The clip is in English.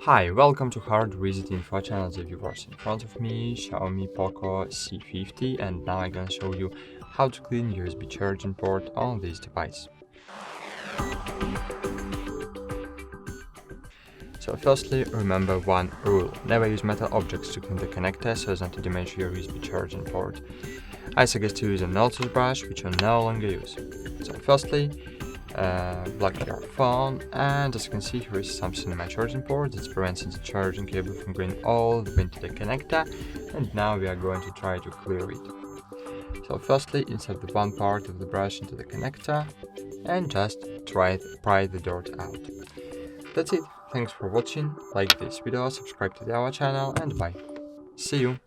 Hi, welcome to HardReset.Info channel viewers. In front of me, Xiaomi POCO C50, and now I'm gonna show you how to clean USB charging port on this device. So firstly, remember one rule. Never use metal objects to clean the connector so as not to damage your USB charging port. I suggest to use a notice brush, which I no longer use. So firstly, plug your phone, and as you can see, here is something in my charging port that's preventing the charging cable from going all the way into the connector, and now we are going to try to clear it. So firstly, insert the one part of the brush into the connector and just pry the dirt out. That's it. Thanks for watching. Like this video, subscribe to our channel, and bye. See you.